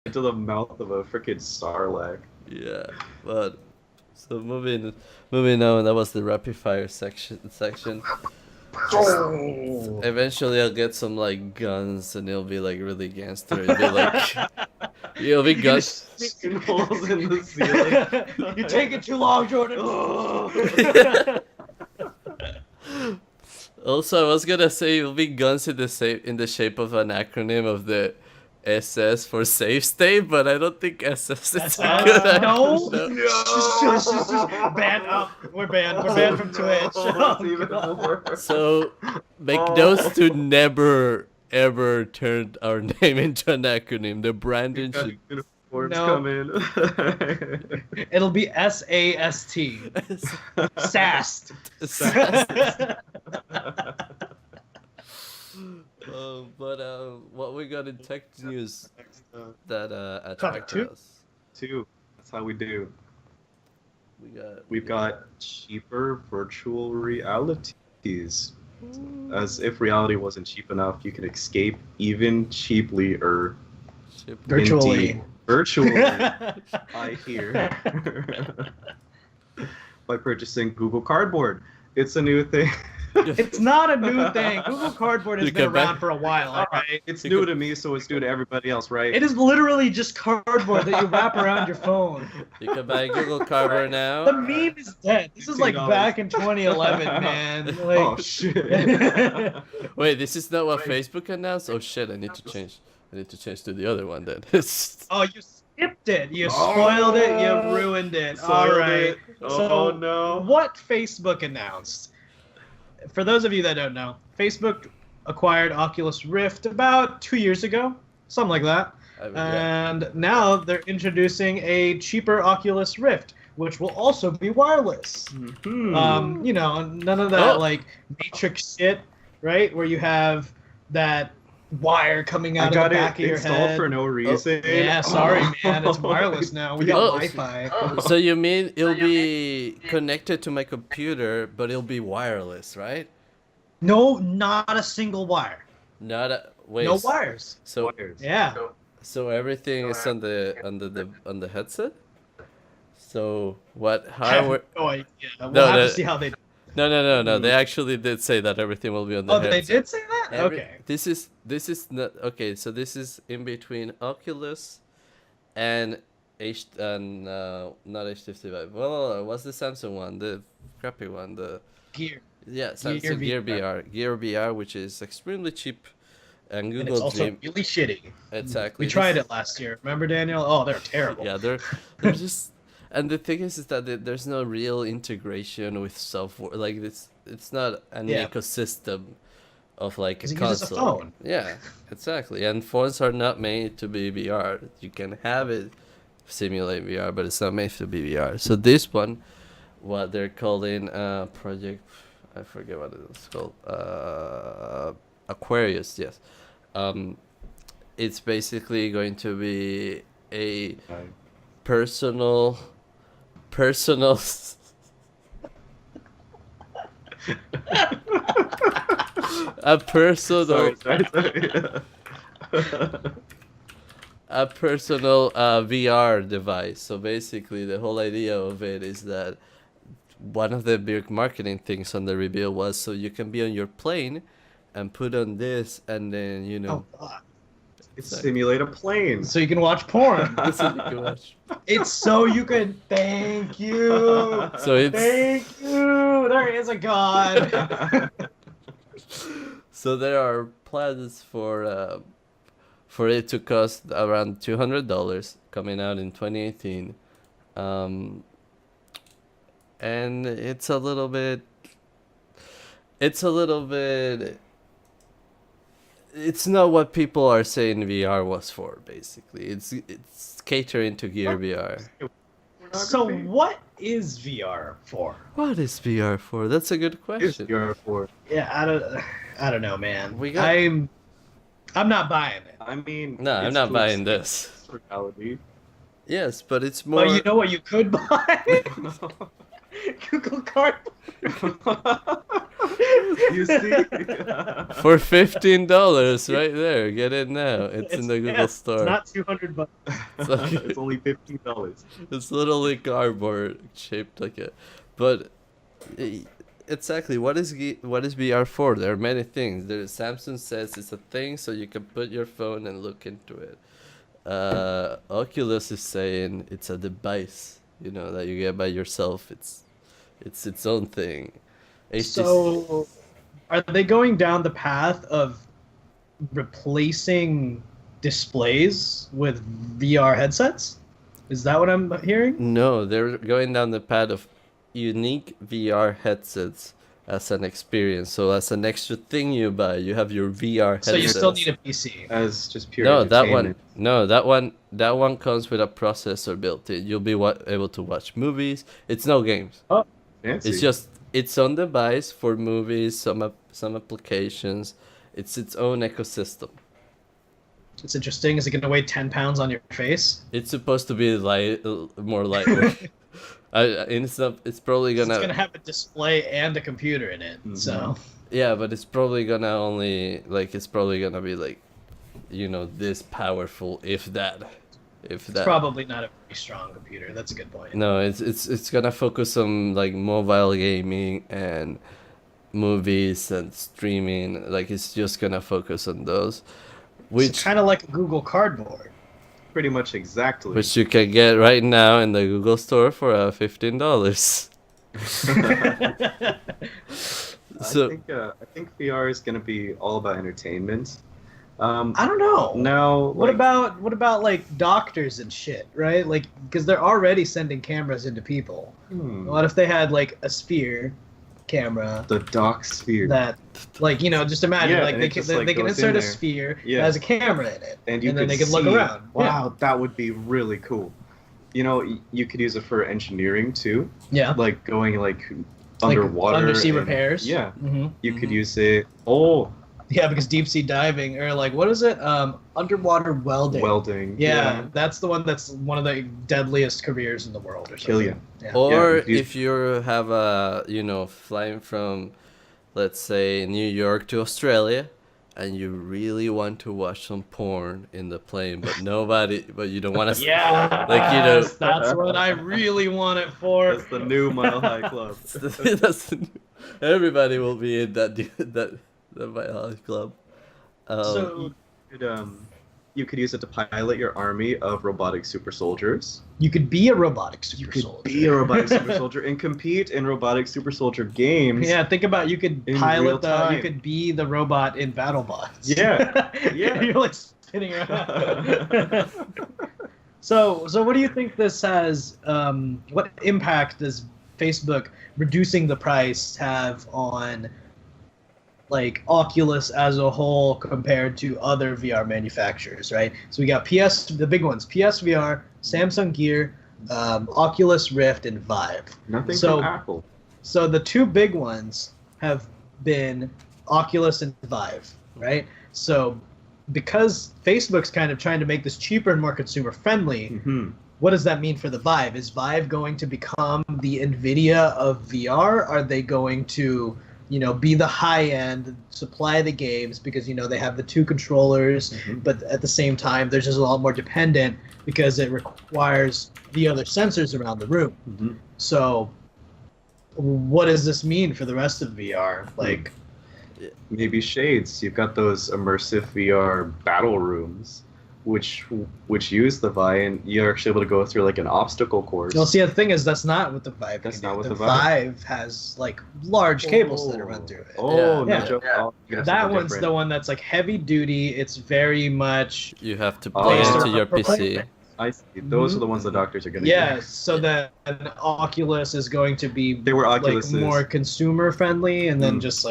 into the mouth of a freaking sarlacc. Yeah, but so moving on. That was the rapid fire section. Eventually, I'll get some like guns, and it'll be like really gangster. It'll be like it'll be guns. Holes in the ceiling. You're taking too long, Jordan. Also, I was gonna say it'll be guns in the shape of an acronym of the SS for safe state, but I don't think SS is a good no. acronym. Banned up. We're banned. We're banned from Twitch. That's even more. So make those two never ever turn our name into an acronym. The branding should. Uniforms No. come in. It'll be SAST. SAST. What we got in tech news that Topic attracted two? us? Two. That's how we do. We've got cheaper virtual realities. As if reality wasn't cheap enough, you can escape even cheaply or Virtually. virtually. I hear. By purchasing Google Cardboard. It's a new thing. It's not a new thing. Google Cardboard has You been can bet. around for a while, alright? It's new to me, so it's new to everybody else, right? It is literally just cardboard that you wrap around your phone. You can buy Google Cardboard The now. meme is dead. This is like $15. back in 2011, man. Like, Oh shit. Wait, this is not what Facebook announced. Oh shit! I need to change to the other one then. oh, you skipped it. You spoiled it. You ruined it. All right. Oh no. What Facebook announced? For those of you that don't know, Facebook acquired Oculus Rift about 2 years ago, something like that. And now they're introducing a cheaper Oculus Rift, which will also be wireless. Mhm. You know, none of that like Matrix shit, right? Where you have that wire coming out of the back of your installed head. for no reason. Yeah, sorry, man. It's wireless now. We got Oh. Wi-Fi. So you mean it'll be connected to my computer, but it'll be wireless, right? No, not a single wire. Not a wait. No wires. So Wires. Yeah. so everything is on the headset. So what? How? No idea. We'll No, have no. to see how they. No. They actually did say that everything will be on the Oh, headset. they did say that. Okay. This is not okay. So this is in between Oculus and not HTC Vive. Well, what's the Samsung one? The crappy one. The Gear. yeah, Samsung Gear VR. Gear VR, which is extremely cheap, and And Google it's also Dream. really shitty. Exactly. We tried it last year. Remember, Daniel? Oh, they're terrible. Yeah, they're just. And the thing is that there's no real integration with software. Like it's not an Yeah. ecosystem of like a 'Cause it uses a console. phone. Yeah, exactly. And phones are not made to be VR. You can have it simulate VR, but it's not made to be VR. So this one, what they're calling project, I forget what it's called. Aquarius. Yes. It's basically going to be a personal a personal Sorry. a personal VR device. So basically the whole idea of it is that one of the big marketing things on the reveal was so you can be on your plane and put on this and then Oh, God. Simulate a plane. So you can watch porn. this is you can watch. It's so you can. Thank you. So it's Thank you. There is a God. so there are plans for it to cost around $200 coming out in 2018, and it's a little bit. It's not what people are saying VR was for. Basically, it's catering to Gear VR. So what is VR for? What is VR for? That's a good Is question. VR for? Yeah, I don't know, man. We got- I'm not buying it. I mean, No, I'm it's not to buying escape this. Reality. Yes, but it's more. But you know what you could buy? Google Cardboard. You see? For $15 right there. Get it now. It's in the Google store. It's not $200. It's only $15. It's literally cardboard shaped like it. But exactly, what is VR for? There are many things. Samsung says it's a thing, so you can put your phone and look into it. Oculus is saying it's a device, that you get by yourself. It's its own thing. So, are they going down the path of replacing displays with VR headsets? Is that what I'm hearing? No, they're going down the path of unique VR headsets as an experience. So as an extra thing you buy, you have your VR headset. So you still need a PC. As just pure No, entertainment. that one comes with a processor built in. You'll be able to watch movies. It's no games. Oh, Fancy. It's just its own device for movies, some applications. It's its own ecosystem. it's interesting. Is it going to weigh 10 pounds on your face? It's supposed to be more lightweight. It's probably It's gonna. going to have a display and a computer in it. Mhm. So Yeah, but it's probably gonna it's probably gonna be this powerful, if that. it's probably not a very strong computer. That's a good point. No, it's gonna focus on mobile gaming and movies and streaming. It's just gonna focus on those, It's which kind of like a Google Cardboard. Pretty much exactly. you can get right now in the Google Store for $15. So I think VR is going to be all about entertainment. I don't know. Now, What about like doctors and shit, right? Because they're already sending cameras into people. What if they had a sphere camera the dock sphere? that, just imagine Yeah, like and they it can just, they can goes in insert a there. sphere Yeah. that has a camera in it, and then they could could look see- around. Wow, that would be really cool. You could use it for engineering too, Yeah. like going underwater, undersea and- repairs. Yeah, hmm you could use it. Oh, Yeah, because deep sea diving or what is it? Underwater welding. welding. Yeah, that's the one that's one of the deadliest careers in the world. Or Kill something. you. Yeah. Or if you- if you have flying from, let's say, New York to Australia, and you really want to watch some porn in the plane, but you don't want to. Yeah, that's what I really want it for. That's the new Mile High Club. Everybody will be in that Mile High Club. So You could use it to pilot your army of robotic super soldiers. you could be a robotic super You could soldier. be a robotic super soldier and compete in robotic super soldier games. Yeah, think about you could In real pilot time. you could be the robot in BattleBots. Yeah, yeah. You're spinning around. So what do you think this has? What impact does Facebook reducing the price have on Oculus as a whole compared to other VR manufacturers, right? So we got the big ones, PSVR, Samsung Gear, Oculus Rift, and Vive. Nothing So- from Apple. So the two big ones have been Oculus and Vive, right? So because Facebook's kind of trying to make this cheaper and more consumer friendly, Hmm. what does that mean for the Vive? Is Vive going to become the Nvidia of VR? Are they going to be the high end, supply the games because they have the two controllers, Mhm. but at the same time they're just a lot more dependent because it requires the other sensors around the room. Mhm. So what does this mean for the rest of VR? Maybe shades. You've got those immersive VR battle rooms, which use the Vive, and you're actually able to go through an obstacle course. Well, see, the thing is, that's not what the Vive That's can not do. what the the Vive- Vive has large cables that run through it. Oh, Yeah. no joke. Yeah. Oh, you got That something one's the different. one that's heavy duty. It's very much You have to Oh. plug Based into on your the PC. performance. I see. Those are the ones the doctors are going to yeah. So that an Oculus is going to be They were Oculuses. more consumer friendly, and then Mm. just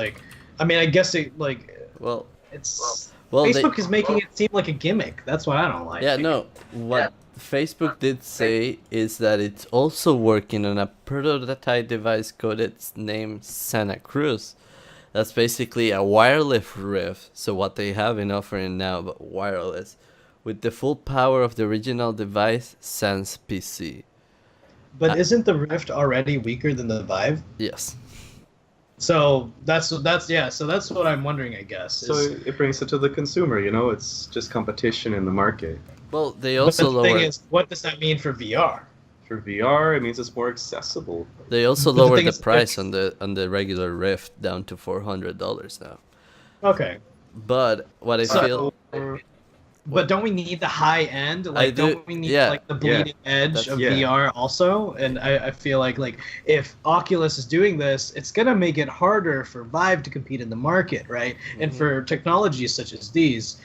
I mean, I guess it Well, it's well, Facebook is making it seem like a gimmick. That's what I don't like. yeah, no. What Facebook did say is that it's also working on a prototype device called its name Santa Cruz. That's basically a wireless Rift. So what they have in offering now, but wireless, with the full power of the original device, Sans PC. But isn't the Rift already weaker than the Vive? Yes. So that's what I'm wondering, I guess. So it brings it to the consumer, you know, it's just competition in the market. Well, they But also the lower. thing is, what does that mean for VR? For VR, it means it's more accessible. They also But the lowered thing the is, price on the regular Rift down to $400 now. Okay. But what I feel, But don't we need the high end? Like, do- don't we need yeah, like the bleeding edge that's- of yeah. VR also? And I feel like if Oculus is doing this, it's gonna make it harder for Vive to compete in the market, right? And for technologies such as these,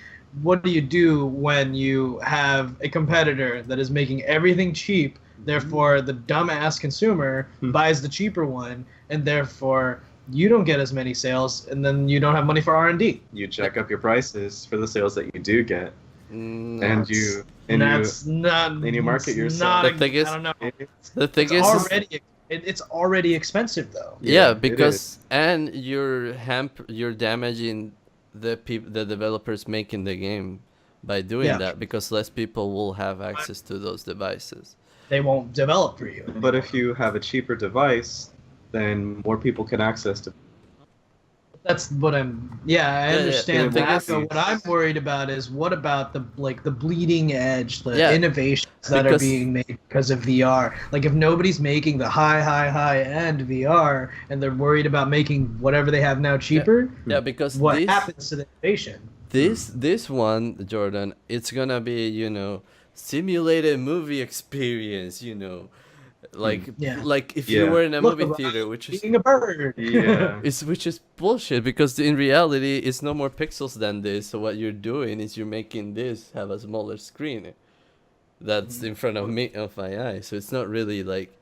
what do you do when you have a competitor that is making everything cheap? Therefore, the dumbass consumer buys the cheaper one, and therefore you don't get as many sales, and then you don't have money for R&D. You jack up your prices for the sales that you do get, and you market yourself. The thing is- I don't know. the thing It's is, already it's already expensive though. yeah, it because is. and you're damaging the developers making the game by doing Yeah. that, because less people will have access to those devices. They won't develop for you. But if you have a cheaper device, then more people can access to. That's what I'm. Yeah, I Yeah, understand the thing that. is- But what I'm worried about is what about the bleeding edge, the Yeah, innovations that are because- being made because of VR. Like if nobody's making the high end VR, and they're worried about making whatever they have now cheaper, Yeah, because what this happens to the innovation? this one, Jordan, it's gonna be, simulated movie experience, Yeah. like if Yeah. you were in a Look movie around, theater, which is Being a bird. Yeah. which is bullshit, because in reality it's no more pixels than this. So what you're doing is you're making this have a smaller screen that's in front of my eye. So it's not really like,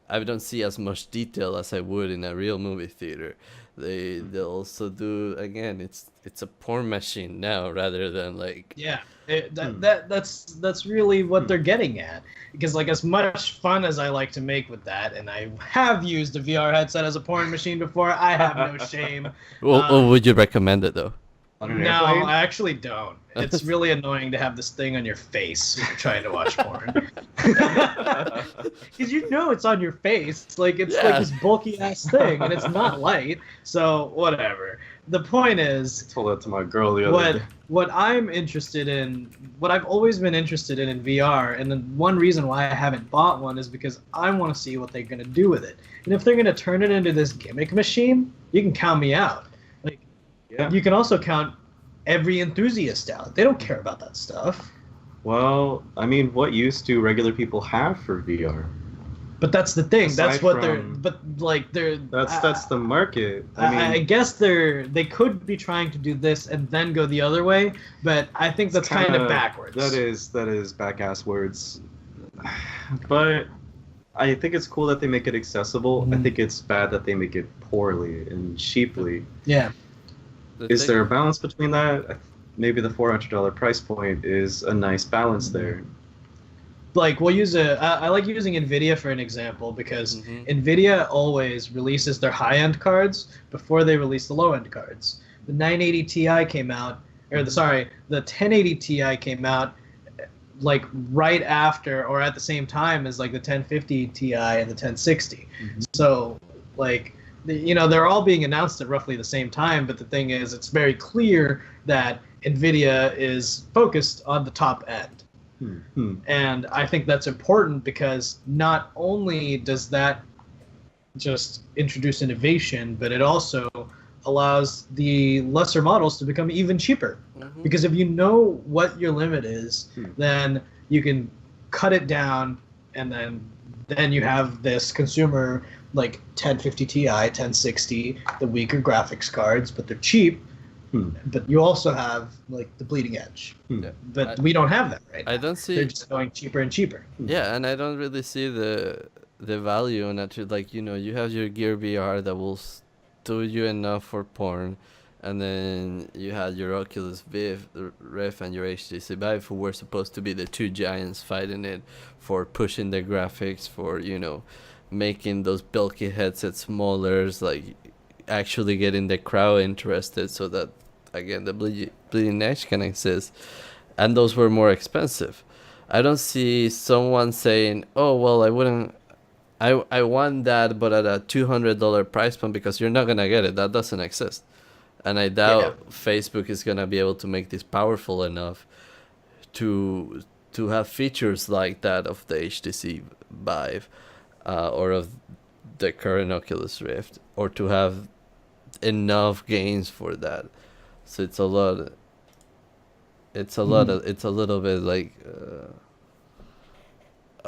I don't see as much detail as I would in a real movie theater. They'll also do, again, it's a porn machine now rather than like, Yeah, that's really what they're getting at. Because like as much fun as I like to make with that, and I have used a VR headset as a porn machine before, I have no shame. well, would you recommend it though? On an No, airplane? I actually don't. It's really annoying to have this thing on your face when you're trying to watch porn. Because it's on your face. It's like Yeah. this bulky ass thing, and it's not light. So whatever. The point is, Told that to my girl the other day. what I'm interested in, what I've always been interested in VR, and the one reason why I haven't bought one is because I want to see what they're going to do with it. And if they're going to turn it into this gimmick machine, you can count me out. Like, Yeah. you can also count every enthusiast out. They don't care about that stuff. Well, I mean, what use do regular people have for VR? But that's the thing. That's Aside what from- they're. That's the market. I guess they could be trying to do this and then go the other way, but I think that's kind of backwards. That is back-ass words. But I think it's cool that they make it accessible. I think it's bad that they make it poorly and cheaply. Yeah. Is there a balance between that? Maybe the $400 price point is a nice balance there. Like we'll use I like using Nvidia for an example because Nvidia always releases their high-end cards before they release the low-end cards. The 980 Ti came out, the 1080 Ti came out like right after or at the same time as like the 1050 Ti and the 1060. So like they're all being announced at roughly the same time, but the thing is it's very clear that Nvidia is focused on the top end. And I think that's important because not only does that just introduce innovation, but it also allows the lesser models to become even cheaper. Because if you know what your limit is, then you can cut it down, and then you have this consumer like 1050 Ti, 1060, the weaker graphics cards, but they're cheap. But you also have like the bleeding edge. But we don't have that right now. I don't see. They're just going cheaper and cheaper. Yeah, and I don't really see the value in it. Like, you have your Gear VR that will do you enough for porn, and then you had your Oculus Rift and your HTC Vive, who were supposed to be the two giants fighting it for pushing the graphics, for making those bulky headsets smaller, like actually getting the crowd interested, so that again the bleeding edge can exist, and those were more expensive. I don't see someone saying, oh well, I wouldn't I want that, but at a $200 price point, because you're not gonna get it. That doesn't exist, and I doubt Facebook is gonna be able to make this powerful enough to have features like that of the HTC Vive, or of the current Oculus Rift, or to have enough gains for that. So it's a lot. It's a lot. It's a little bit like.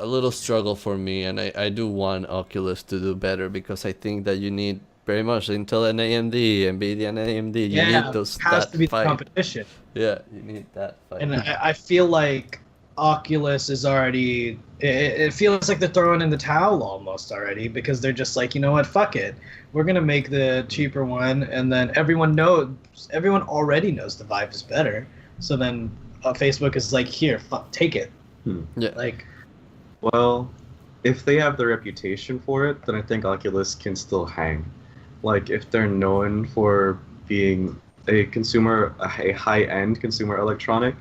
A little struggle for me, and I do want Oculus to do better, because I think that you need very much Intel and AMD, NVIDIA and AMD. You need those. It has that to be fight. the competition. Yeah, you need that fight. And I feel like Oculus is already. It feels like they're throwing in the towel almost already, because they're just like, you know what, fuck it, we're gonna make the cheaper one, and then everyone already knows the Vive is better. So then Facebook is like, here, take it. Yeah. Like. Well, if they have the reputation for it, then I think Oculus can still hang. Like, if they're known for being a high-end consumer electronic,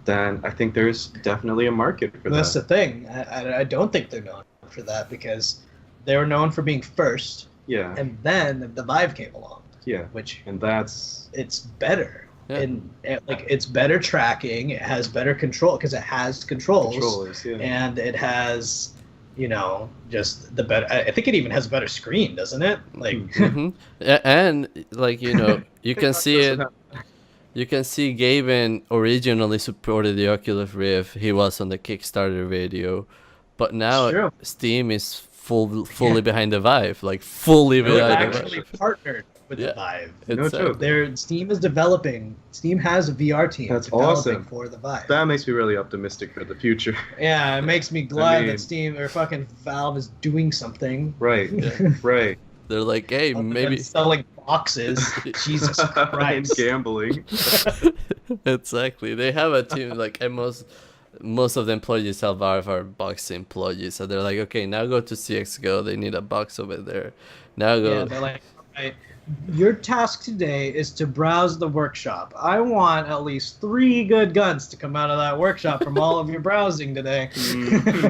then I think there's definitely a market for that. That's the thing. I don't think they're known for that, because they were known for being first. Yeah. And then the Vive came along. Yeah. It's better. Yeah. And like, it's better tracking. It has better control, because it has controls. And it has, just the better. I think it even has a better screen, doesn't it? Like, and like you can see it. You can see Gaben originally supported the Oculus Rift. He was on the Kickstarter video, but now Steam is fully behind the Vive, like fully behind the Vive. Actually partnered with the Vive. No joke. Steam is developing. Steam has a VR team. That's developing awesome for the Vive. That makes me really optimistic for the future. Yeah, it makes me glad that Steam or fucking Valve is doing something. Right. Right. They're like, hey, maybe selling boxes. Jesus Christ. And gambling. Exactly. They have a team, like, and most of the employees at Valve are box employees, so they're like, okay, now go to CXGO. They need a box over there. Now go. Yeah, they're like, okay, your task today is to browse the workshop. I want at least 3 good guns to come out of that workshop from all of your browsing today.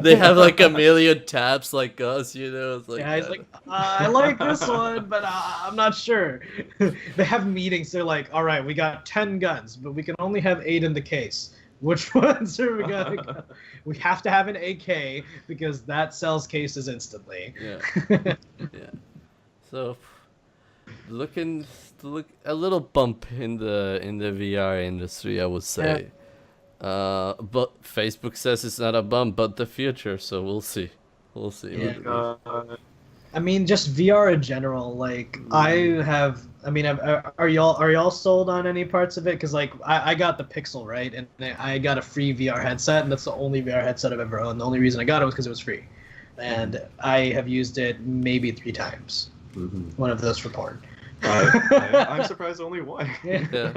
They have like a million tabs like us, It's like, yeah, he's like, I like this one, but I'm not sure. They have meetings. They're like, all right, we got 10 guns, but we can only have 8 in the case. Which ones are we gonna go? We have to have an AK, because that sells cases instantly. Yeah. So, look a little bump in the VR industry, I would say. But Facebook says it's not a bump, but the future. So we'll see. Yeah. I mean, just VR in general. Like, are y'all sold on any parts of it? Because like, I got the Pixel, right, and I got a free VR headset, and that's the only VR headset I've ever owned. The only reason I got it was because it was free, and I have used it maybe 3 times. One of those for porn. I'm surprised only one. Yeah.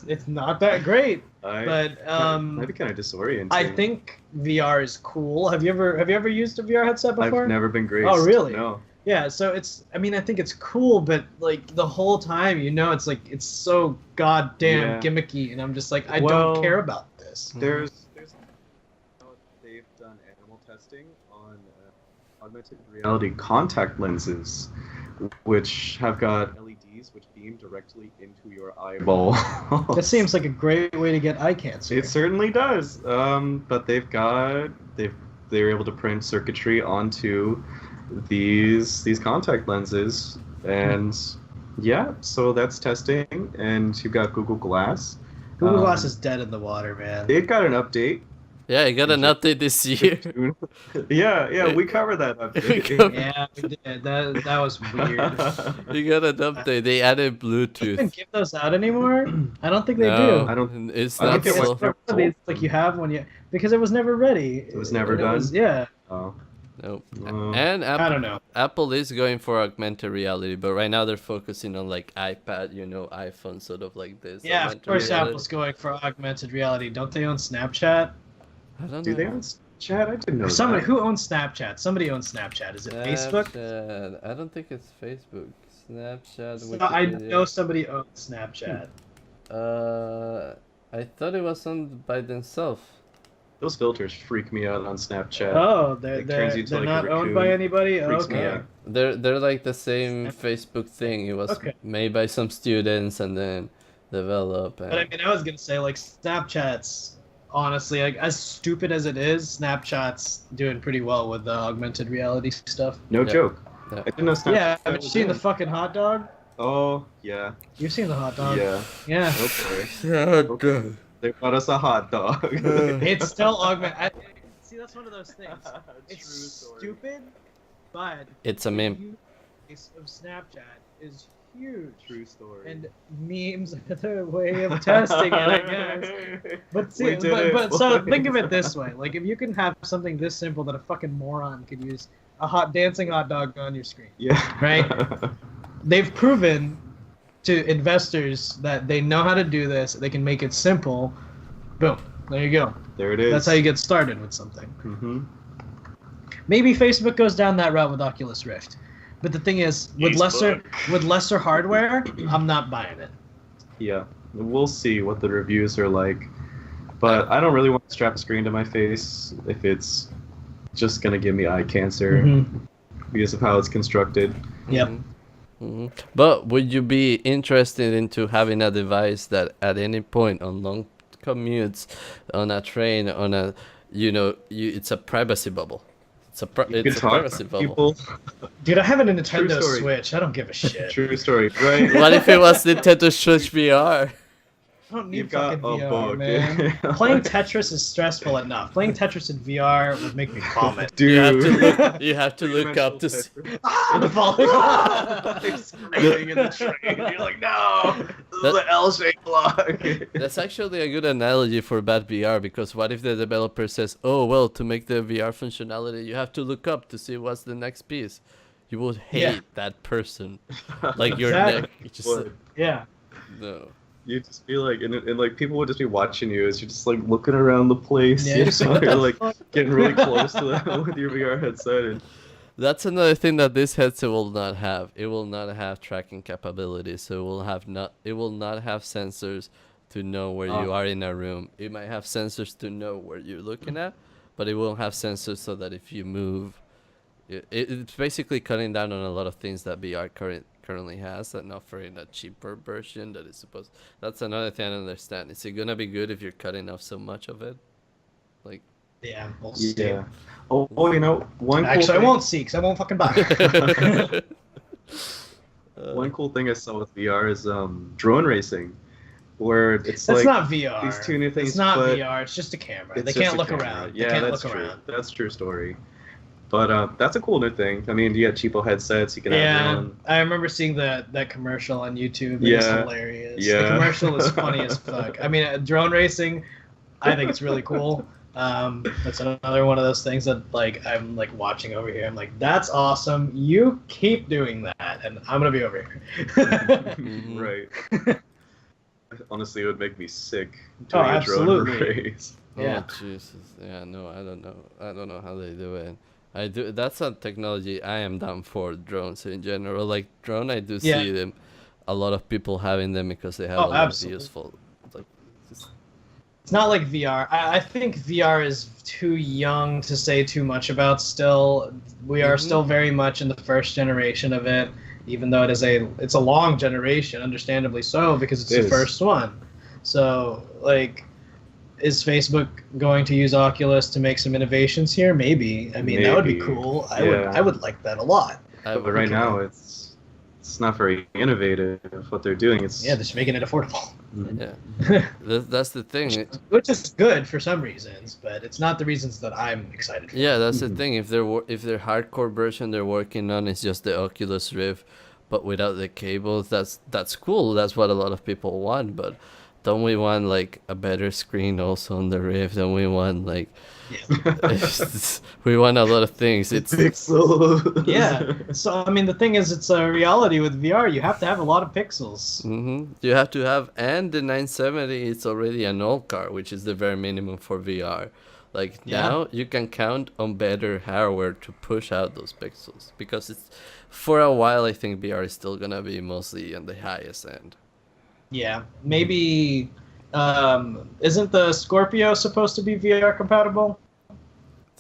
It's not that great, but might be kind of disorienting. I think VR is cool. Have you ever used a VR headset before? I've never been graced. Oh, really? No. Yeah, so I think it's cool, but like the whole time, it's like it's so goddamn gimmicky, and I'm just like, I don't care about this. They've done animal testing on augmented reality contact lenses, which have got LEDs which beam directly into your eyeball. That seems like a great way to get eye cancer. It certainly does. But they're able to print circuitry onto these contact lenses, and so that's testing. And you've got Google Glass. Google Glass is dead in the water, man. It got an update. Yeah, it got an update this year. Yeah, we covered that update. Yeah, we did. That was weird. You got an update. They added Bluetooth. They don't give those out anymore. I don't think they No, do. I don't. It's I not think it was so. never- It's like you have one, because it was never ready. It was never done? Yeah. Oh. Nope. Oh. And I don't know. Apple is going for augmented reality, but right now they're focusing on like iPad, iPhone, sort of like this. Yeah, of augmented course reality. Apple's going for augmented reality. Don't they own Snapchat? I don't Do know. they own Snapchat? I didn't know Somebody that. who owns Snapchat? Somebody owns Snapchat. Is it Facebook? Snapchat. I don't think it's Facebook. Snapchat. So I Wikipedia. know somebody owns Snapchat. I thought it was owned by themselves. Those filters freak me out on Snapchat. Oh, It turns you into, they're like, not a owned by raccoon. anybody. Freaks me Okay. out. They're like the same Facebook thing. It was Okay. made by some students and then developed. But I mean, I was gonna say like Snapchat's honestly, like as stupid as it is, Snapchat's doing pretty well with the augmented reality stuff. No Yeah. joke. Yeah. I didn't know Snapchat. Yeah, have you was seen the in. fucking hot dog? Oh yeah, You've seen the hot dog. yeah. Yeah. Okay. They brought us a hot dog. It's still augmented. See, that's one of those things. It's True story. stupid, but It's a meme. the use of Snapchat is huge. True story. And memes are their way of testing it, I guess. But see, We did it, but so boys. think of it this way: like if you can have something this simple that a fucking moron could use, a dancing hot dog on your screen. Yeah. Right? They've proven to investors that they know how to do this. They can make it simple. Boom. There you go. There it is. That's how you get started with something. Mm-hmm. Maybe Facebook goes down that route with Oculus Rift. But the thing is, with lesser hardware, I'm not buying it. Yeah. We'll see what the reviews are like. But I don't really want to strap a screen to my face if it's just gonna give me eye cancer Mhm. because of how it's constructed. Yep. But would you be interested into having a device that at any point on long commutes, on a train, on a, it's a privacy bubble. It's You it's can a talk privacy to bubble. people. Dude, I have a Nintendo story. Switch. I don't give a shit. True story, right? What if it was Nintendo Switch VR? I don't need You've got fucking a VR, book. man. Playing Tetris is stressful enough. Playing Tetris in VR would make me vomit. Dude. You have to look up to see. I'm falling off. Like screaming in the train. You're like, no, this is That- an L-shaped block. That's actually a good analogy for bad VR, because what if the developer says, "Oh well, to make the VR functionality, you have to look up to see what's the next piece." You would hate Yeah. that person, like your Exactly. neck. You just Would. Yeah. no. You'd just be like, and like people would just be watching you as you're just like looking around the place. Yeah. You know, you're like getting really close to them with your VR headset. And That's another thing that this headset will not have. It will not have tracking capabilities, so it will not have sensors to know where you are in a room. It might have sensors to know where you're looking at, but it won't have sensors so that if you move, it's basically cutting down on a lot of things that VR currently has, and offering a cheaper version that is supposed. That's another thing I don't understand. Is it gonna be good if you're cutting off so much of it? Like, Yeah. We'll see. yeah. Oh, you know, one cool Actually, I thing, won't see because I won't fucking buy it. one cool thing I saw with VR is drone racing, where it's That's like not VR. these two new things. It's not but VR. It's just a camera. it's They just can't a look camera. around. Yeah, they can't that's look true. around. That's a true story. But that's a cool new thing. I mean, you got cheapo headsets. You can have your Yeah, own. I remember seeing that commercial on YouTube. It's Yeah. hilarious. Yeah. The commercial is funny as fuck. I mean, drone racing, I think it's really cool. That's another one of those things that like I'm like watching over here. I'm like, that's awesome. You keep doing that, and I'm gonna be over here. Right. Honestly, it would make me sick Oh, doing a drone absolutely. race. Yeah. Oh Jesus! Yeah, no, I don't know. I don't know how they do it. I do. That's a technology I am down for. Drones in general, like drone, I do Yeah. see them. A lot of people having them because they have Oh, a lot absolutely. of useful. Like, just, It's not like VR. I think VR is too young to say too much about still. We are Mhm. still very much in the first generation of it, even though it's a long generation, understandably so, because it's It the is. first one. So, like, is Facebook going to use Oculus to make some innovations here? Maybe. I mean, that would be Maybe. cool. Yeah. I would like that a lot. But right now, it's not very innovative. What they're doing, it's Yeah, they're just making it affordable. yeah, that's the thing. Which is good for some reasons, but it's not the reasons that I'm excited for. Yeah, that's the thing. If their hardcore version they're working on is just the Oculus Rift, but without the cables, that's cool. That's what a lot of people want. But don't we want like a better screen also on the Rift? Don't we want like we want a lot of things. It's pixels. Yeah. So I mean, the thing is, it's a reality with VR. You have to have a lot of pixels. You have to have, and the 970 is already an old car, which is the very minimum for VR. Like Yeah. now you can count on better hardware to push out those pixels, because it's for a while I think VR is still gonna be mostly on the highest end. Yeah. Maybe Isn't the Scorpio supposed to be VR compatible?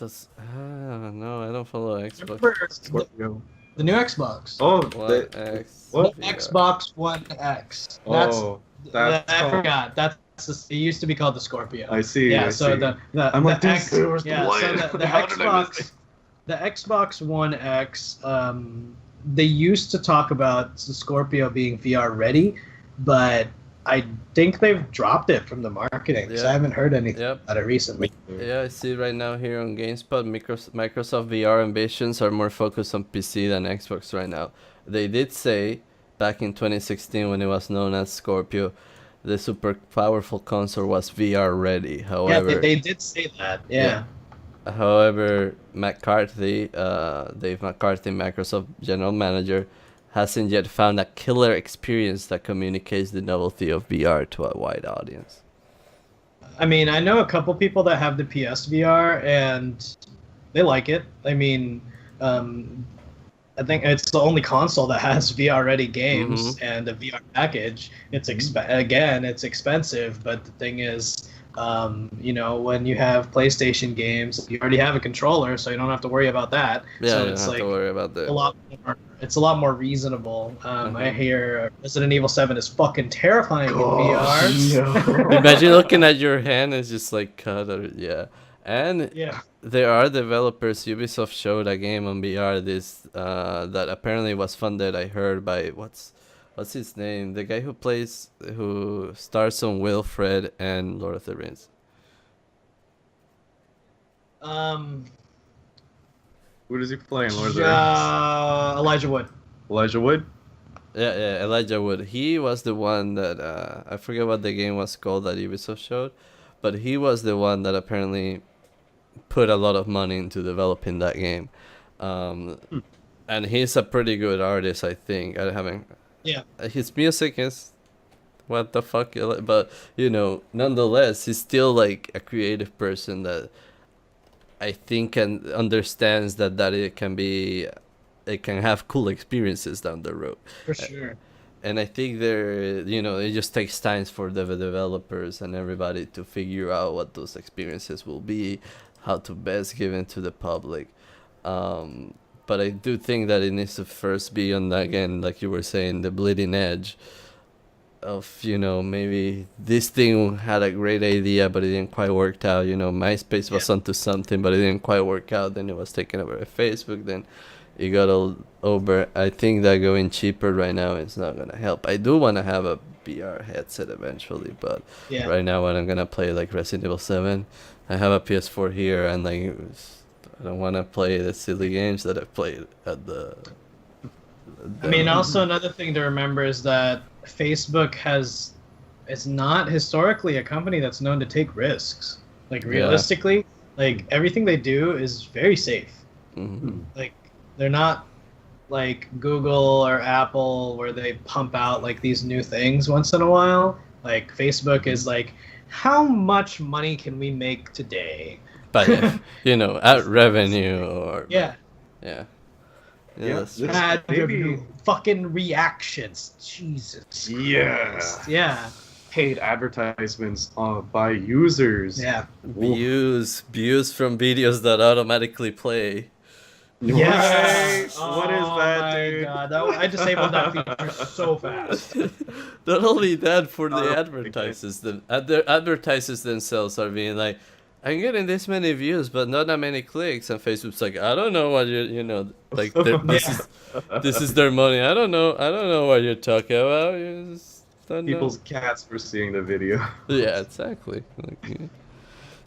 No, I don't follow Xbox. Remember Scorpio. the new Xbox? Oh, One X. what? The Xbox One X. Oh, that's I called- forgot. It used to be called the Scorpio. I see. Yeah. I so see. the like, X. there was the Yeah. one. So the How did I miss Xbox. it? The Xbox One X. They used to talk about the Scorpio being VR ready, but I think they've dropped it from the marketing. So I haven't heard anything about it recently. Yeah, I see right now here on GameSpot, Microsoft VR ambitions are more focused on PC than Xbox right now. They did say back in 2016 when it was known as Scorpio, the super powerful console was VR ready. However, they did say that. Yeah. However, McCarthy, Dave McCarthy, Microsoft general manager, hasn't yet found a killer experience that communicates the novelty of VR to a wide audience. I mean, I know a couple people that have the PSVR and they like it. I mean, I think it's the only console that has VR ready games and a VR package. It's it's expensive, but the thing is, when you have PlayStation games, you already have a controller, so you don't have to worry about that. Yeah, so you it's don't have to worry about that. It's a lot more reasonable. I hear Resident Evil 7 is fucking terrifying in VR. No. Imagine looking at your hand, it's just like cut or And Yeah. there are developers. Ubisoft showed a game on VR that apparently was funded. I heard by what's his name? The guy who stars on Wilfred and Lord of the Rings. What is he playing? Lord of the Rings? Elijah Wood. Elijah Wood? Yeah, Elijah Wood. He was the one that I forget what the game was called that Ubisoft showed, but he was the one that apparently put a lot of money into developing that game. And he's a pretty good artist, I think. His music is what the fuck, but nonetheless, he's still like a creative person that I think understands that it can have cool experiences down the road. For sure. And I think it just takes time for the developers and everybody to figure out what those experiences will be, how to best give it to the public. But I do think that it needs to first be on, again, like you were saying, the bleeding edge of, maybe this thing had a great idea, but it didn't quite work out. MySpace was onto something, but it didn't quite work out. Then it was taken over by Facebook. Then it got all over. I think that going cheaper right now is not going to help. I do want to have a VR headset eventually, but right now when I'm going to play like Resident Evil 7, I have a PS4 here, and like I don't want to play the silly games that I've played at the I mean, also another thing to remember is that Facebook is not historically a company that's known to take risks. Like realistically, like everything they do is very safe. Like they're not like Google or Apple where they pump out like these new things once in a while. Like Facebook is like, how much money can we make today? But at revenue or Ad revenue, fucking reactions. Jesus. Yeah. Paid advertisements by users. Yeah. Views from videos that automatically play. Yes. What is that, dude? God. I disabled that feature so fast. Not only that, for the advertisers, the advertisers themselves are being like, I'm getting this many views, but not that many clicks, and Facebook's like, I don't know what like this is their money. I don't know what you're talking about. You just don't People's know. cats were seeing the video. Yeah, exactly.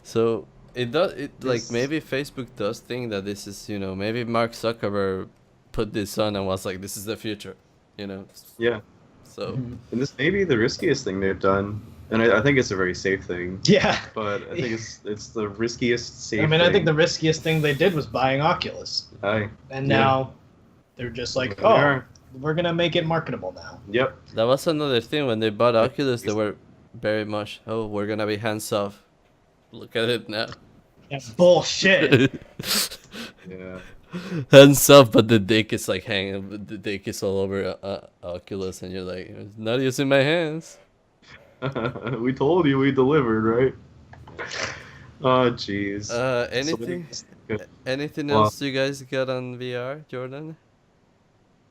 So maybe Facebook does think that this is maybe Mark Zuckerberg put this on and was like, this is the future, Yeah. So and this may be the riskiest thing they've done. And I think it's a very safe thing. Yeah. But I think it's the riskiest safe I think the riskiest thing they did was buying Oculus. And now they're just like, we're going to make it marketable now. Yep. That was another thing. When they bought Oculus, they were very much, we're going to be hands off. Look at it now. Yeah, bullshit. Yeah. Hands off, but the dick is like hanging. The dick is all over Oculus, and you're like, not using my hands. We told you we delivered, right? Oh, jeez. Anything Well, else you guys got on VR, Jordan?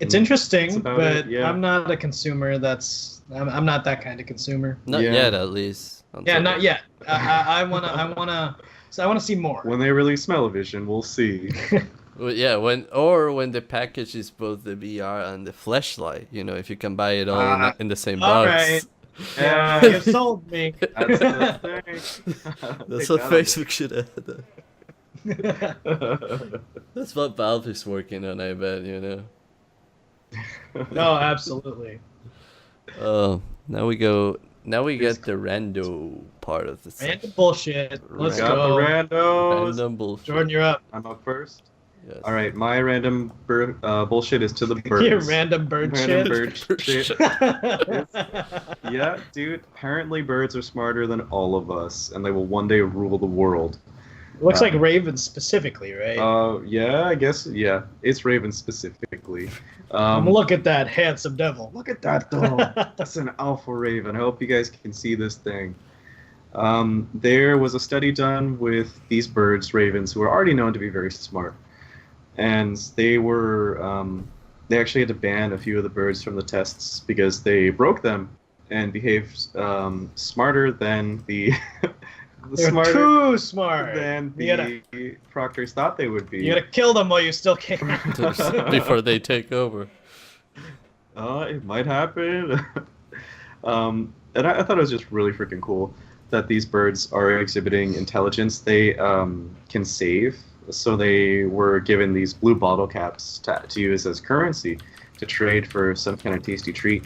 It's interesting, That's about but it, yeah. I'm not a consumer. I'm not that kind of consumer. Not Yeah. yet, at least. Yeah, not yet. I wanna see more. When they release Smell-O-Vision, we'll see. Well, yeah, when the package is both the VR and the flashlight, if you can buy it all in the same all box. right. Yeah, you sold me. That's the thing. That's what Facebook should have done. That's what Valve is working on, I bet, No, absolutely. Oh, now we get the rando part of the Random bullshit. Let's Got go. the randos. random bullshit. Jordan, you're up. I'm up first. Yes. All right, my random bullshit is to the birds. Your random bird Random shit. bird shit. Yeah, dude. Apparently, birds are smarter than all of us, and they will one day rule the world. Looks like ravens specifically, right? Yeah, I guess. Yeah, it's ravens specifically. Look at that handsome devil. Look at that though. That's an alpha raven. I hope you guys can see this thing. There was a study done with these birds, ravens, who are already known to be very smart, and they actually had to ban a few of the birds from the tests because they broke them and behaved smarter than the. They're too smart than You the proctors thought they would be. gotta kill them while you still can. Before they take over. It might happen. And I thought it was just really freaking cool that these birds are exhibiting intelligence. They can save, so they were given these blue bottle caps to use as currency to trade for some kind of tasty treat.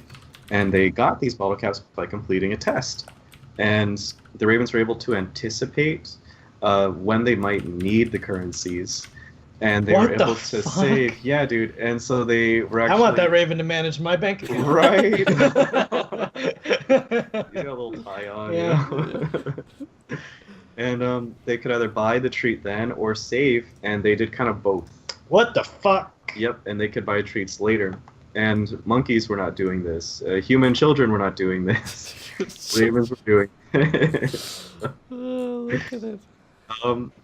And they got these bottle caps by completing a test. And the ravens were able to anticipate when they might need the currencies. And they What were the able to fuck? save. Yeah, dude. And so they were actually... I want that raven to manage my bank account. Right. You got a little tie on. Yeah. And they could either buy the treat then or save, and they did kind of both. What the fuck? Yep, and they could buy treats later. And monkeys were not doing this. Human children were not doing this. Ravens were doing it. Oh, look at it.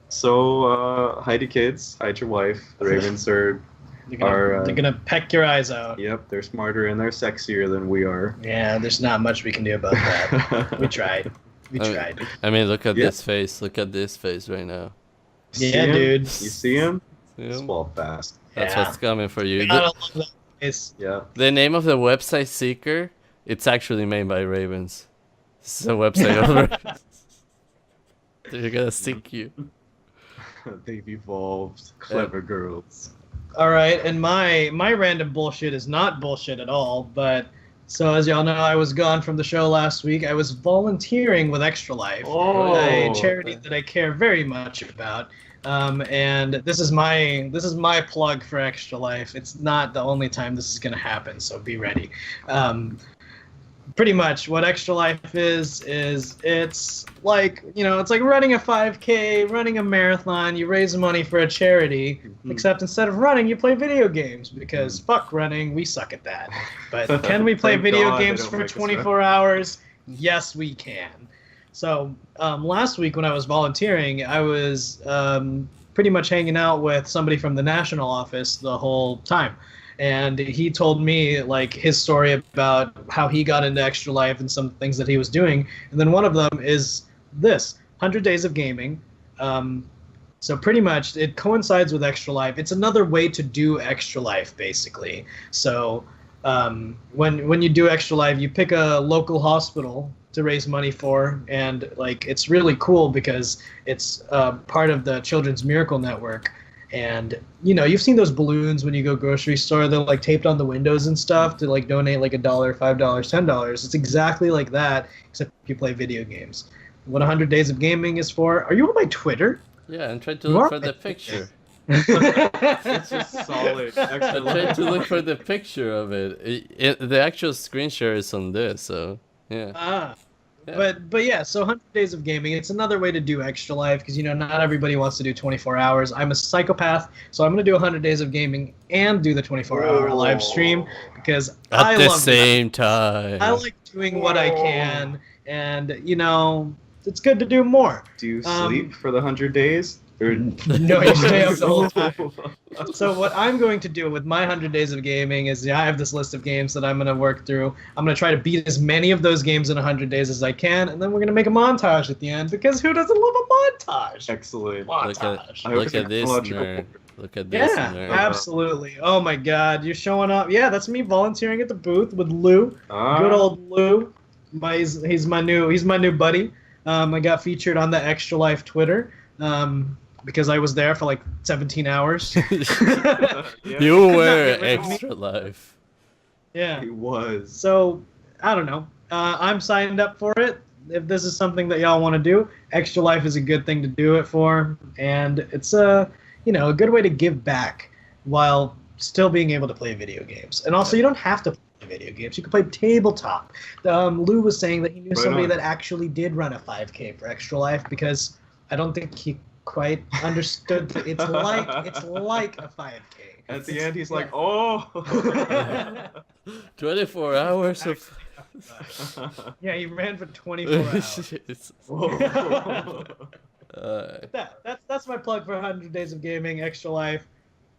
So hide your kids, hide your wife. The ravens are... They're gonna peck your eyes out. Yep, they're smarter and they're sexier than we are. Yeah, there's not much we can do about that. We tried. We tried. I mean, look at Yeah. this face. Look at this face right now. See Yeah, him? dude. You see him? See him? Swell fast. That's Yeah. what's coming for you. Gotta love that face. Yeah. The name of the website Seeker, it's actually made by ravens. This is a website of ravens. They're gonna seek you. They've evolved. Clever girls. All right, and my random bullshit is not bullshit at all. But so as y'all know, I was gone from the show last week. I was volunteering with Extra Life, a charity that I care very much about. And this is my plug for Extra Life. It's not the only time this is gonna happen, so be ready. Pretty much what Extra Life is it's like, it's like running a 5K, running a marathon. You raise money for a charity, except instead of running, you play video games because fuck running, we suck at that. But can we play Thank video God they games don't for make us 24 hours? Yes, we can. So last week when I was volunteering, I was pretty much hanging out with somebody from the national office the whole time. And he told me like his story about how he got into Extra Life and some things that he was doing. And then one of them is this 100 Days of Gaming. So pretty much it coincides with Extra Life. It's another way to do Extra Life, basically. So when you do Extra Life, you pick a local hospital to raise money for, and like it's really cool because it's part of the Children's Miracle Network. And you've seen those balloons when you go grocery store. They're like taped on the windows and stuff to like donate like $1, $5, $10. It's exactly like that, except you play video games. What 100 Days of Gaming is for? Are you on my Twitter? Yeah, I'm trying to look for the picture. It's just solid. I'm Extra trying to look for the picture of it. The actual screen share is on this, so yeah. Yeah. But yeah, so 100 Days of Gaming, it's another way to do Extra Life because, not everybody wants to do 24 hours. I'm a psychopath, so I'm going to do 100 Days of Gaming and do the 24-hour live stream because At I the love same time. I like doing what I can, and it's good to do more. Do you sleep for the 100 days? Or... No, you stay up the whole time. So what I'm going to do with my 100 days of gaming is I have this list of games that I'm going to work through. I'm going to try to beat as many of those games in 100 days as I can, and then we're going to make a montage at the end, because who doesn't love a montage? Excellent. Montage. Look at this nerd. Look at this nerd. Absolutely. Oh my god, you're showing up. Yeah, that's me volunteering at the booth with Lou. Good old Lou. He's my new buddy. I got featured on the Extra Life Twitter. Because I was there for like 17 hours. You were Extra Life. Yeah. He was. So, I don't know. I'm signed up for it. If this is something that y'all want to do, Extra Life is a good thing to do it for. And it's a good way to give back while still being able to play video games. And also, you don't have to play video games. You can play tabletop. Like was saying that he knew somebody that actually did run a 5K for Extra Life, because I don't think he quite understood that it's like a 5K. At the end, he's like, "Oh, 24 hours of." Yeah, he ran for 24 hours. That's my plug for 100 Days of Gaming, Extra Life.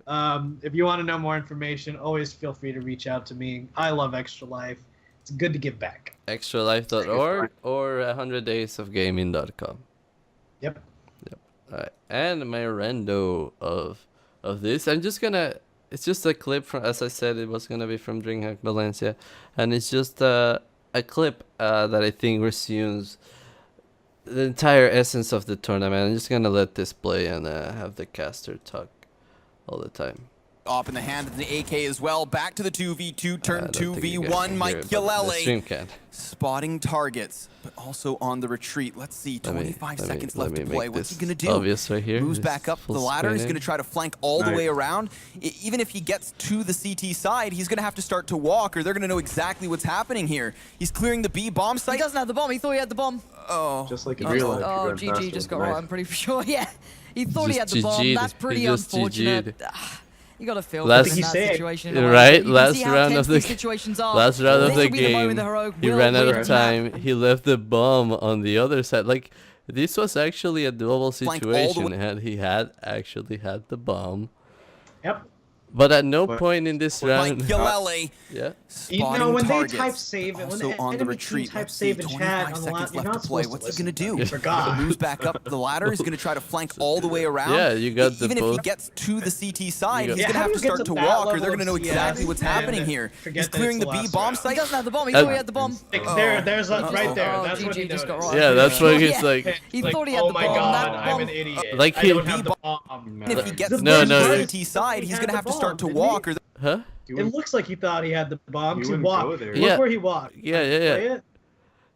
If you want to know more information, always feel free to reach out to me. I love Extra Life. It's good to give back. Extralife.org or 100daysofgaming.com. Yep. Alright, and my rando of this, it's just a clip from, as I said, it was gonna be from DreamHack Valencia, and it's just a clip that I think resumes the entire essence of the tournament. I'm just gonna let this play and have the caster talk all the time. Off in the hand of the AK as well. Back to the 2v2, turn 2v1. Mike Yalele spotting targets, but also on the retreat. Let's see, 25 seconds left to play. What's he going to do? Obvious right here. Moves back up the ladder. He's going to try to flank all the way around. Even if he gets to the CT side, he's going to have to start to walk, or they're going to know exactly what's happening here. He's clearing the B bomb site. He doesn't have the bomb. He thought he had the bomb. Oh. Just like in real life. Oh, GG just got right. I'm pretty sure. Yeah. He thought he had the bomb. That's pretty unfortunate. You gotta feel that in that situation. Right, last round of the game, he ran out of time. He left the bomb on the other side. Like, this was actually a doable situation. He had actually had the bomb. Yep. But at no point in this round, when they type save, when the enemy team type save in chat on the line, you're not supposed to What's he gonna do? I forgot. Moves back up the ladder. He's gonna try to flank all the way around. Yeah, you got the Even if he gets to the CT side, he's gonna have to start to walk, or they're gonna know exactly what's happening here. He's clearing the B bomb site. He doesn't have the bomb. He thought he had the bomb. There's right there. That's what he just got right. Yeah, that's what he's like. He thought he had the bomb. Oh my god, I'm an idiot. Like I don't have the bomb. If he gets to the CT side, he's gonna have to start to walk, or Huh? It looks like he thought he had the bomb to walk. walk. Yeah. Look where he walked. Yeah.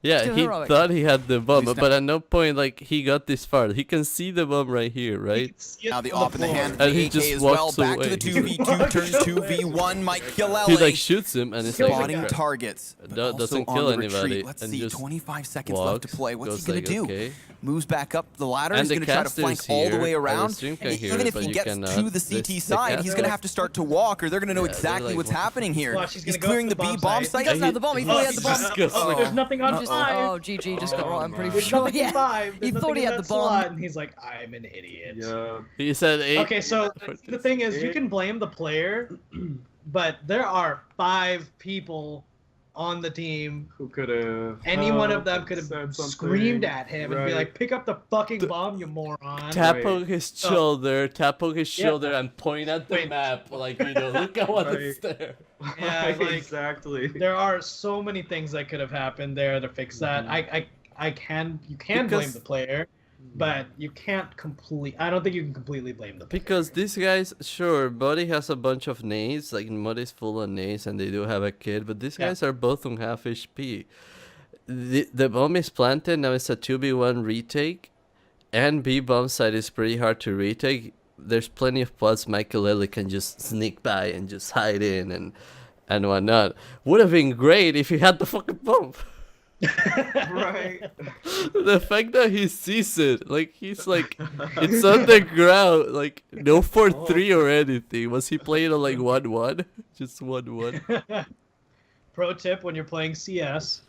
Yeah, he thought he had the bomb, but at no point, like, he got this far. He can see the bomb right here, right? Now the off in the hand, and he just walks back away. to the 2v2, turns 2v1. Mike Yalele. He like shoots him, and it's spotting like targets. Doesn't kill anybody. Let's and see, just 25 seconds walks, left to play. What's he gonna like, do? Okay. Moves back up the ladder. And He's gonna try to flank all the way around. Even if he gets to the CT side, he's gonna have to start to walk, or they're gonna know exactly what's happening here. He's clearing the B bomb site. He doesn't have the bomb. He thought he had the bomb. There's nothing on his side. Oh, GG just got right. I'm pretty sure. Yeah. He thought he had the bomb. And he's like, I'm an idiot. Yeah. He said 8. Okay, so the thing is, you can blame the player, but there are 5 people on the team who could have. Any one of them could have screamed at him and be like, "Pick up the fucking bomb, you moron!" Tap on his shoulder, and point at the map, like, look at what is there. Yeah, like, exactly. There are so many things that could have happened there to fix that. You can blame the player, but you can't I don't think you can completely blame the player. Because these guys, sure, Buddy has a bunch of nades, like Muddy's full of nades, and they do have a kid, but these guys are both on half HP. The bomb is planted, now it's a 2v1 retake, and B bomb side is pretty hard to retake. There's plenty of pods Michael Lely can just sneak by and just hide in and whatnot. Would have been great if he had the fucking bomb. Right. The fact that he sees it, like, he's like, it's on the ground, like, no 4-3 or anything. Was he playing on like 1-1? Just 1-1. Pro tip when you're playing CS,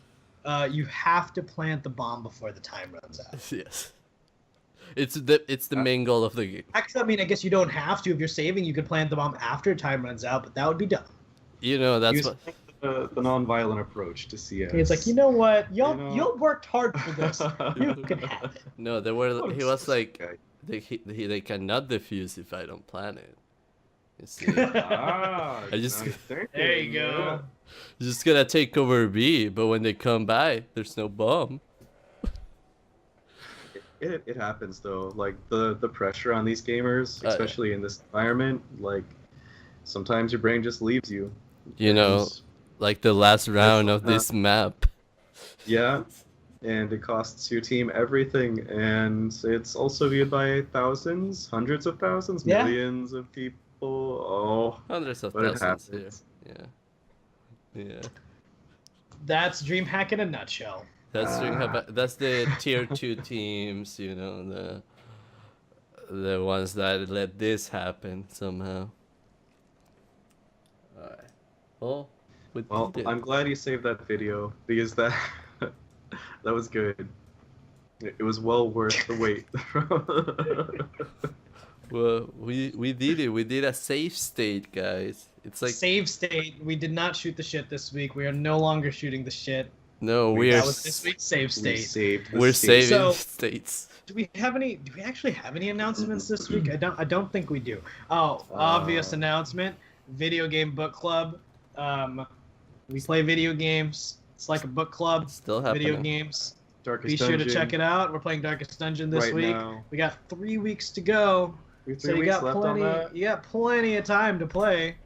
you have to plant the bomb before the time runs out. Yes. It's the main goal of the game. Actually, I mean, I guess you don't have to. If you're saving, you could plant the bomb after time runs out, but that would be dumb. You know, that's what the non-violent approach to CS. It's like, you know what? Y'all worked hard for this. You can have it. No, he was like, they cannot defuse if I don't plan it. You see? There you go. Just gonna take over B, but when they come by, there's no bomb. It happens though. Like the pressure on these gamers, especially in this environment, like sometimes your brain just leaves you. You know, like the last round of this map. Yeah, and it costs your team everything, and it's also viewed by thousands, hundreds of thousands, millions of people. Oh, hundreds of thousands. Yeah. That's DreamHack in a nutshell. That's the tier 2 teams, you know, the ones that let this happen somehow. Alright. Well, I'm glad you saved that video because that was good. It was well worth the wait. Well, we did it. We did a save state, guys. It's like save state. We did not shoot the shit this week. We are no longer shooting the shit. No, that was this week's save state. We're saving states. Do we actually have any announcements this week? I don't think we do. Oh, obvious announcement. Video game book club. We play video games. It's like a book club. Still happening. Video games. Darkest Be sure Dungeon. to check it out. We're playing Darkest Dungeon this week. Now. We got 3 weeks to go. So you got plenty of time to play.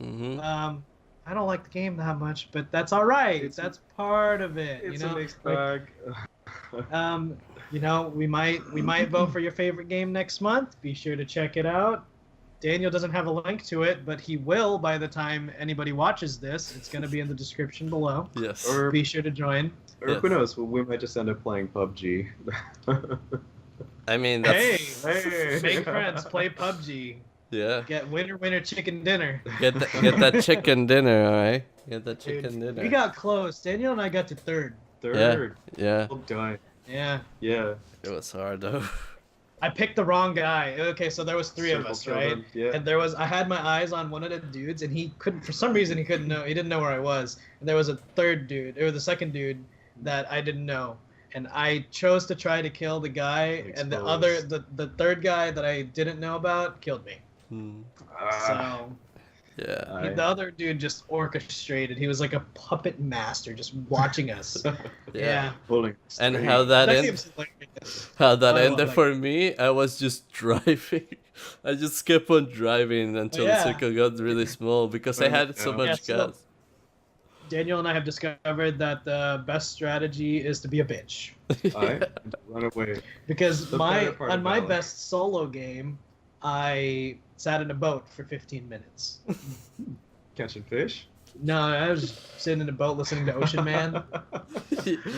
Mm-hmm. I don't like the game that much, but that's all right. That's part of it. It's you know? a mixed bag. You know, we might vote for your favorite game next month. Be sure to check it out. Daniel doesn't have a link to it, but he will by the time anybody watches this. It's going to be in the description below. Yes. Or be sure to join. Or who knows? We might just end up playing PUBG. I mean, that's... Hey, make friends, play PUBG. Yeah. Get winner chicken dinner. Get that chicken dinner, all right? Get that chicken dinner. We got close. Daniel and I got to third. Yeah. Oh, die. Yeah. Yeah. It was hard though. I picked the wrong guy. Okay, so there was 3 of us, right? Yeah. And I had my eyes on one of the dudes, and he couldn't, for some reason, he didn't know where I was. And there was a third dude, or the second dude, that I didn't know. And I chose to try to kill the guy, and the third guy that I didn't know about killed me. So yeah, the other dude just orchestrated. He was like a puppet master, just watching us. Yeah. And how that ended for me, I was just driving. I just kept on driving until the circle got really small because I had so much gas. Daniel and I have discovered that the best strategy is to be a bitch. Run away. Because on my best solo game, I sat in a boat for 15 minutes. Catching fish? No, I was just sitting in a boat listening to Ocean Man.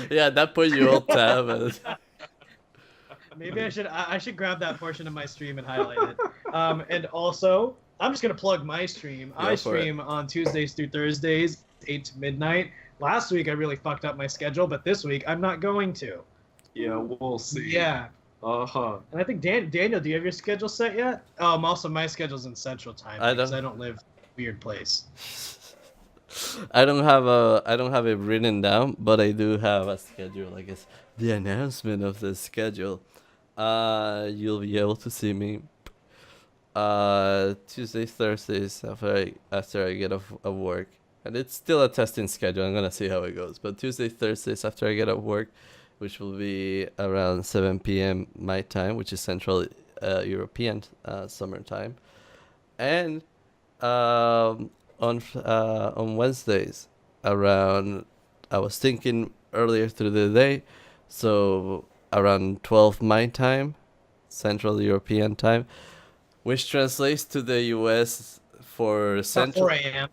Yeah, that put you all tab. Maybe I should grab that portion of my stream and highlight it. And also, I'm just gonna plug my stream. I stream on Tuesdays through Thursdays, 8 to midnight. Last week I really fucked up my schedule, but this week I'm not going to. Yeah, we'll see. Yeah. And I think Daniel, do you have your schedule set yet? Also my schedule's in Central Time because I don't live in a weird place. I don't have it written down, but I do have a schedule. I guess the announcement of the schedule. You'll be able to see me Tuesdays, Thursdays after I get off of work, and it's still a testing schedule. I'm gonna see how it goes. But Tuesdays, Thursdays after I get off work, which will be around 7 p.m. my time, which is Central European summer time, and on Wednesdays around, I was thinking earlier through the day, so around 12 my time, Central European time, which translates to the US for Central. 4 a.m.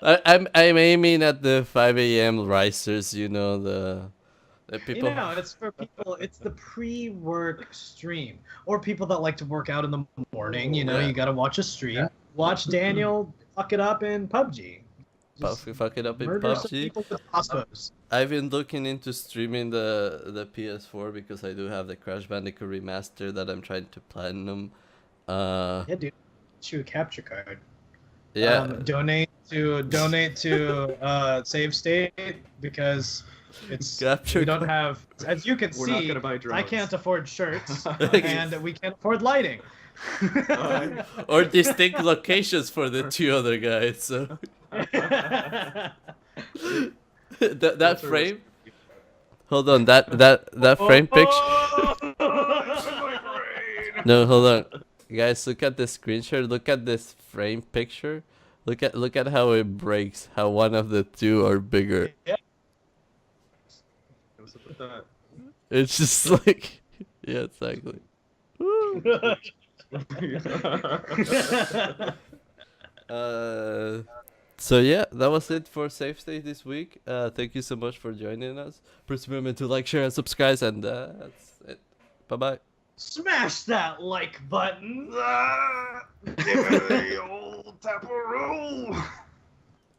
I'm aiming at the 5 a.m. risers, you know, the people. You know, it's for people. It's the pre-work stream, or people that like to work out in the morning. You know, you gotta watch a stream. watch Daniel fuck it up in PUBG. Fuck it up in Murder some PUBG. people with crossbows. I've been looking into streaming the PS4 because I do have the Crash Bandicoot remaster that I'm trying to platinum. Yeah, dude. Shoot a capture card. Yeah. Donate to Save State because it's Capture we don't card. have, as you can We're not see, gonna buy I drones. can't afford shirts and we can't afford lighting. Or distinct locations for the two other guys. So that frame. Hold on, that frame picture. No, hold on, guys. Look at the screenshot. Look at this frame picture. Look at how it breaks. How one of the two are bigger. Yeah. What's up with that? It's just like, yeah, exactly. So yeah, that was it for Safe State this week. Thank you so much for joining us. Please remember to like, share, and subscribe, and that's it. Bye bye. Smash that like button. Give it the old taparoo.